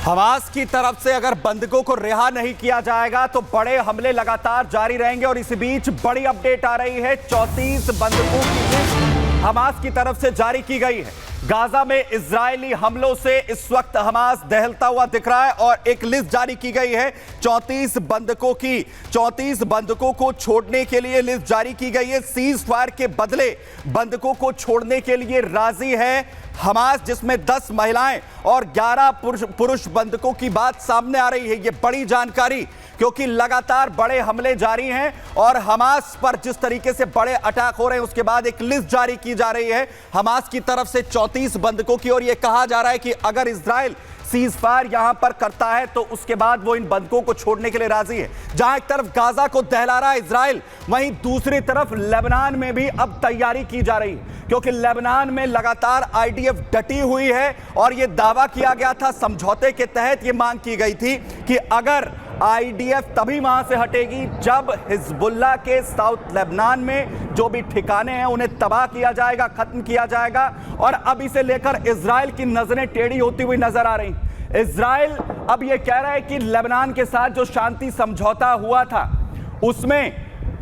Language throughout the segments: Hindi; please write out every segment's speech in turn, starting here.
हमास की तरफ से अगर बंधकों को रिहा नहीं किया जाएगा तो बड़े हमले लगातार जारी रहेंगे और इसी बीच बड़ी अपडेट आ रही है। 34 बंधकों की लिस्ट हमास की तरफ से जारी की गई है। गाजा में इजरायली हमलों से इस वक्त हमास दहलता हुआ दिख रहा है और एक लिस्ट जारी की गई है 34 बंधकों की। 34 बंधकों को छोड़ने के लिए लिस्ट जारी की गई है। सीज फायर के बदले बंधकों को छोड़ने के लिए राजी है हमास, जिसमें 10 महिलाएं और 11 पुरुष बंधकों की बात सामने आ रही है। यह बड़ी जानकारी, क्योंकि लगातार बड़े हमले जारी हैं और हमास पर जिस तरीके से बड़े अटैक हो रहे हैं उसके बाद एक लिस्ट जारी की जा रही है हमास की तरफ से 34 बंधकों की। और यह कहा जा रहा है कि अगर इजराइल सीज फायर यहां पर करता है तो उसके बाद वो इन बंधकों को छोड़ने के लिए राजी है। जहां एक तरफ गाजा को दहला रहा है इजराइल, वहीं दूसरी तरफ लेबनान में भी अब तैयारी की जा रही है, क्योंकि लेबनान में लगातार आईडीएफ डटी हुई है और यह दावा किया गया था, समझौते के तहत यह मांग की गई थी कि अगर आईडीएफ तभी वहां से हटेगी जब हिजबुल्लाह के साउथ लेबनान में जो भी ठिकाने हैं उन्हें तबाह किया जाएगा, खत्म किया जाएगा। और अब इसे लेकर इजराइल की नजरें टेढ़ी होती हुई नजर आ रही। इजराइल अब यह कह रहा है कि लेबनान के साथ जो शांति समझौता हुआ था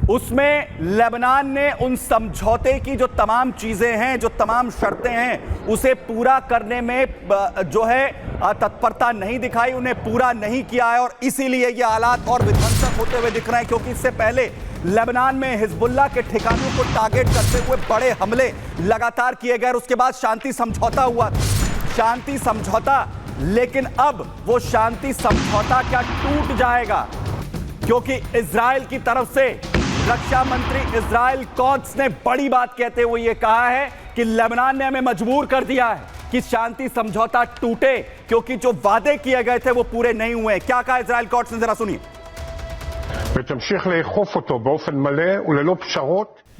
उसमें लेबनान ने उन समझौते की जो तमाम चीजें हैं, जो तमाम शर्तें हैं, उसे पूरा करने में जो है तत्परता नहीं दिखाई, उन्हें पूरा नहीं किया है। और इसीलिए ये हालात और विध्वंसक होते हुए दिख रहे हैं, क्योंकि इससे पहले लेबनान में हिजबुल्लाह के ठिकानों को टारगेट करते हुए बड़े हमले लगातार किए गए। उसके बाद शांति समझौता हुआ, शांति समझौता, लेकिन अब वो शांति समझौता क्या टूट जाएगा? क्योंकि इजराइल की तरफ से रक्षा मंत्री इजराइल कोट्स ने बड़ी बात कहते हुए यह कहा है कि लेबनान ने हमें मजबूर कर दिया है कि शांति समझौता टूटे, क्योंकि जो वादे किए गए थे वो पूरे नहीं हुए। क्या कहा इजराइल कोट्स ने, जरा सुनिए।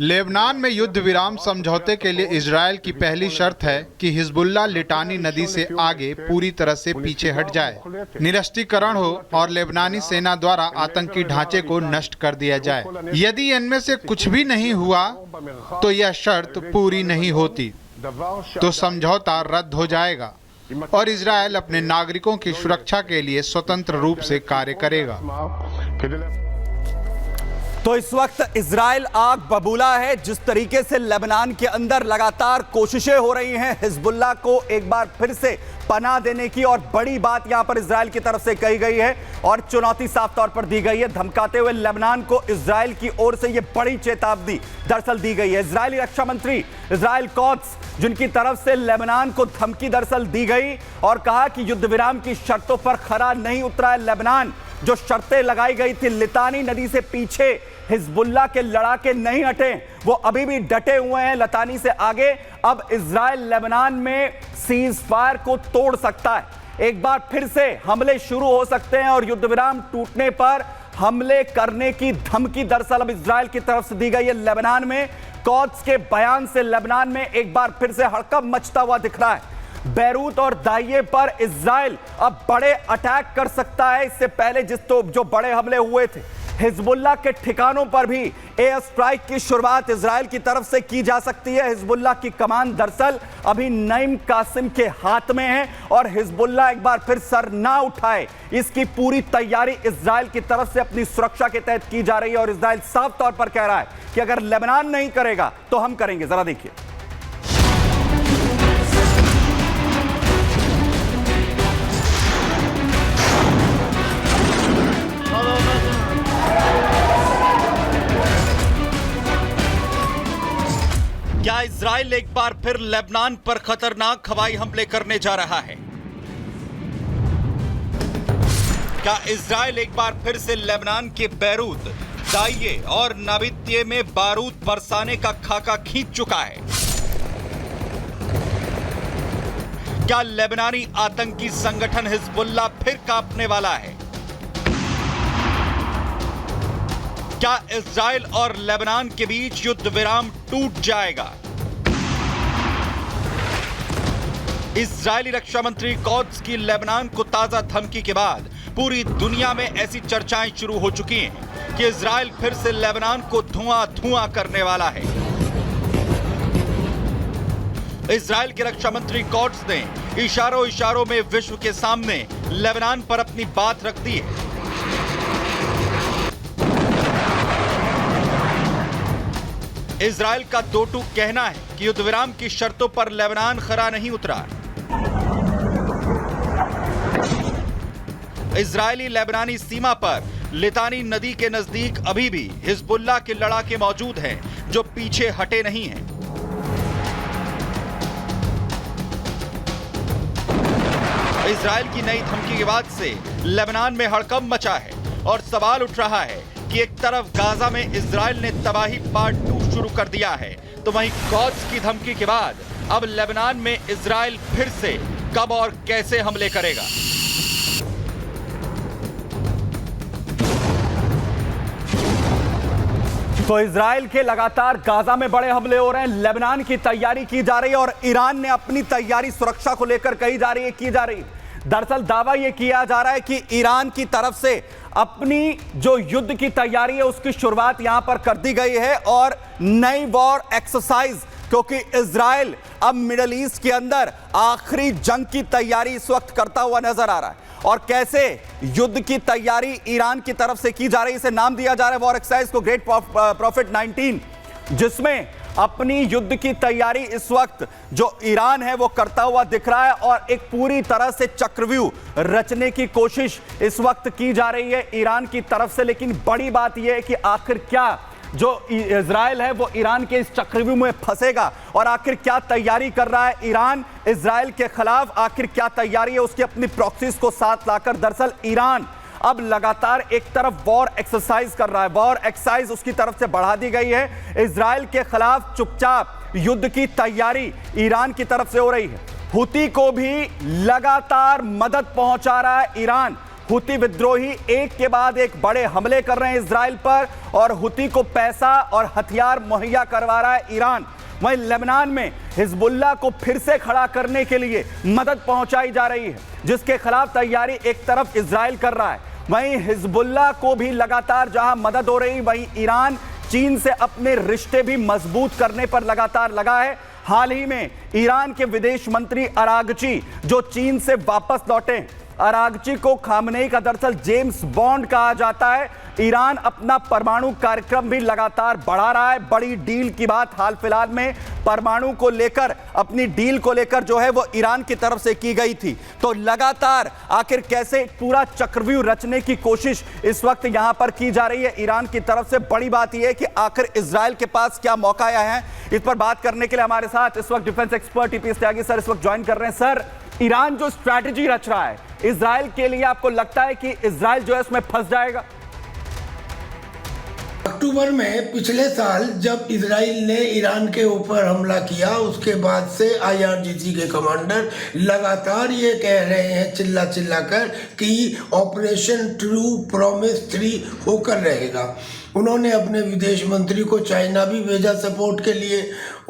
लेबनान में युद्ध विराम समझौते के लिए इजराइल की पहली शर्त है कि हिजबुल्लाह लिटानी नदी से आगे पूरी तरह से पीछे हट जाए, निरस्त्रीकरण हो और लेबनानी सेना द्वारा आतंकी ढांचे को नष्ट कर दिया जाए। यदि इनमें से कुछ भी नहीं हुआ तो यह शर्त पूरी नहीं होती तो समझौता रद्द हो जाएगा और इजराइल अपने नागरिकों की सुरक्षा के लिए स्वतंत्र रूप से कार्य करेगा। तो इस वक्त इजराइल आग बबूला है। जिस तरीके से लेबनान के अंदर लगातार कोशिशें हो रही हैं हिजबुल्लाह को एक बार फिर से पनाह देने की, और बड़ी बात यहां पर इजराइल की तरफ से कही गई है और चुनौती साफ तौर पर दी गई है। धमकाते हुए लेबनान को इजराइल की ओर से यह बड़ी चेतावनी दरअसल दी गई है। इजरायली रक्षा मंत्री इजराइल कोट्स, जिनकी तरफ से लेबनान को धमकी दरअसल दी गई और कहा कि युद्ध विराम की शर्तों पर खरा नहीं उतरा है लेबनान। जो शर्तें लगाई गई थी, लितानी नदी से पीछे हिजबुल्लाह के लड़ाके नहीं हटे, वो अभी भी डटे हुए हैं लितानी से आगे। अब इजराइल लेबनान में सीज फायर को तोड़ सकता है, एक बार फिर से हमले शुरू हो सकते हैं और युद्ध विराम टूटने पर हमले करने की धमकी दरअसल अब इजराइल की तरफ से दी गई है लेबनान में। कोट्स के बयान से लेबनान में एक बार फिर से हड़कंप मचता हुआ दिख रहा है। बैरूत और दाइये पर इजराइल अब बड़े अटैक कर सकता है। इससे पहले जो बड़े हमले हुए थे हिजबुल्लाह के ठिकानों पर भी एयर स्ट्राइक की शुरुआत इजराइल की तरफ से की जा सकती है। हिजबुल्लाह की कमान दरअसल अभी नईम कासिम के हाथ में है और हिजबुल्लाह एक बार फिर सर ना उठाए, इसकी पूरी तैयारी इजराइल की तरफ से अपनी सुरक्षा के तहत की जा रही है। और इजराइल साफ तौर पर कह रहा है कि अगर लेबनान नहीं करेगा तो हम करेंगे। जरा देखिए। क्या इजराइल एक बार फिर लेबनान पर खतरनाक हवाई हमले करने जा रहा है? क्या इजराइल एक बार फिर से लेबनान के बैरूत, दाइये और नाबित्ये में बारूद बरसाने का खाका खींच चुका है? क्या लेबनानी आतंकी संगठन हिजबुल्लाह फिर कांपने वाला है? क्या इजराइल और लेबनान के बीच युद्ध विराम टूट जाएगा? इजरायली रक्षा मंत्री कोट्स की लेबनान को ताजा धमकी के बाद पूरी दुनिया में ऐसी चर्चाएं शुरू हो चुकी हैं कि इजराइल फिर से लेबनान को धुआं धुआं करने वाला है। इजराइल के रक्षा मंत्री कॉट्स ने इशारों इशारों में विश्व के सामने लेबनान पर अपनी बात रख दी है। इजराइल का दो टूक कहना है कि युद्ध विराम की शर्तों पर लेबनान खरा नहीं उतरा। इजरायली लेबनानी सीमा पर लितानी नदी के नजदीक अभी भी हिजबुल्लाह के लड़ाके मौजूद हैं, जो पीछे हटे नहीं हैं। इजराइल की नई धमकी के बाद से लेबनान में हड़कंप मचा है और सवाल उठ रहा है कि एक तरफ गाजा में इजराइल ने तबाही पार्ट 2 शुरू कर दिया है, तो वहीं कॉट्स की धमकी के बाद अब लेबनान में इजराइल फिर से कब और कैसे हमले करेगा। तो इजराइल के लगातार गाजा में बड़े हमले हो रहे हैं, लेबनान की तैयारी की जा रही है और ईरान ने अपनी तैयारी सुरक्षा को लेकर की जा रही है। दरअसल दावा यह किया जा रहा है कि ईरान की तरफ से अपनी जो युद्ध की तैयारी है उसकी शुरुआत यहां पर कर दी गई है और नई वॉर एक्सरसाइज, क्योंकि इजराइल अब मिडिल ईस्ट के अंदर आखिरी जंग की तैयारी इस वक्त करता हुआ नजर आ रहा है। और कैसे युद्ध की तैयारी ईरान की तरफ से की जा रही है, इसे नाम दिया जा रहा है वॉर एक्सरसाइज को ग्रेट प्रॉफिट 19, जिसमें अपनी युद्ध की तैयारी इस वक्त जो ईरान है वो करता हुआ दिख रहा है और एक पूरी तरह से चक्रव्यूह रचने की कोशिश इस वक्त की जा रही है ईरान की तरफ से। लेकिन बड़ी बात यह है कि आखिर क्या जो इजराइल है वो ईरान के इस चक्रव्यूह में फंसेगा और आखिर क्या तैयारी कर रहा है ईरान इजराइल के खिलाफ, आखिर क्या तैयारी है उसकी अपनी प्रॉक्सीज को साथ लाकर। दरअसल ईरान अब लगातार एक तरफ वॉर एक्सरसाइज कर रहा है, वॉर एक्सरसाइज उसकी तरफ से बढ़ा दी गई है। इजराइल के खिलाफ चुपचाप युद्ध की तैयारी ईरान की तरफ से हो रही है। हुती को भी लगातार मदद पहुंचा रहा है ईरान। हुती विद्रोही एक के बाद एक बड़े हमले कर रहे हैं इजराइल पर और हुती को पैसा और हथियार मुहैया करवा रहा है ईरान। वहीं लेबनान में हिजबुल्लाह को फिर से खड़ा करने के लिए मदद पहुंचाई जा रही है, जिसके खिलाफ तैयारी एक तरफ इजराइल कर रहा है। वहीं हिजबुल्लाह को भी लगातार जहां मदद हो रही, वहीं ईरान चीन से अपने रिश्ते भी मजबूत करने पर लगातार लगा है। हाल ही में ईरान के विदेश मंत्री अरागची जो चीन से वापस लौटे, अरागची को खामनेई का दरअसल जेम्स बॉन्ड कहा जाता है। ईरान अपना परमाणु कार्यक्रम भी लगातार बढ़ा रहा है। बड़ी डील की बात हाल फिलहाल में परमाणु को लेकर, अपनी डील को लेकर जो है वो ईरान की तरफ से की गई थी। तो लगातार आखिर कैसे पूरा चक्रव्यूह रचने की कोशिश इस वक्त यहां पर की जा रही है ईरान की तरफ से। बड़ी बात यह है कि आखिर इजराइल के पास क्या मौका आया है, इस पर बात करने के लिए हमारे साथ इस वक्त डिफेंस एक्सपर्ट टीपीएस त्यागी सर इस वक्त ज्वाइन कर रहे हैं। सर, ईरान जो स्ट्रैटेजी रच रहा है इजराइल के लिए, आपको लगता है कि इजराइल जो है उसमें फंस जाएगा? अक्टूबर में पिछले साल जब इजराइल ने ईरान के ऊपर हमला किया, उसके बाद से IRGC के कमांडर लगातार ये कह रहे हैं चिल्ला चिल्ला कर कि ऑपरेशन ट्रू प्रॉमिस 3 होकर रहेगा। उन्होंने अपने विदेश मंत्री को चाइना भी भेजा सपोर्ट के लिए।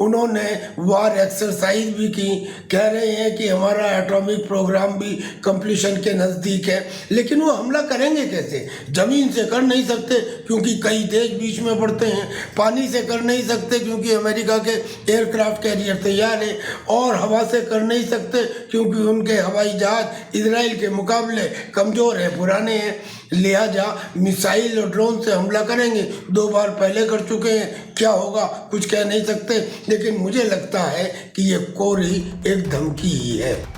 उन्होंने वार एक्सरसाइज भी की, कह रहे हैं कि हमारा एटॉमिक प्रोग्राम भी कंप्लीशन के नज़दीक है। लेकिन वो हमला करेंगे कैसे? ज़मीन से कर नहीं सकते क्योंकि कई देश बीच में पड़ते हैं, पानी से कर नहीं सकते क्योंकि अमेरिका के एयरक्राफ्ट कैरियर तैयार है, और हवा से कर नहीं सकते क्योंकि उनके हवाई जहाज इजराइल के मुकाबले कमज़ोर है, पुराने हैं। लिहाजा मिसाइल और ड्रोन से हमला करेंगे। 2 बार पहले कर चुके हैं, क्या होगा कुछ कह नहीं सकते। लेकिन मुझे लगता है कि ये कोरी एक धमकी ही है।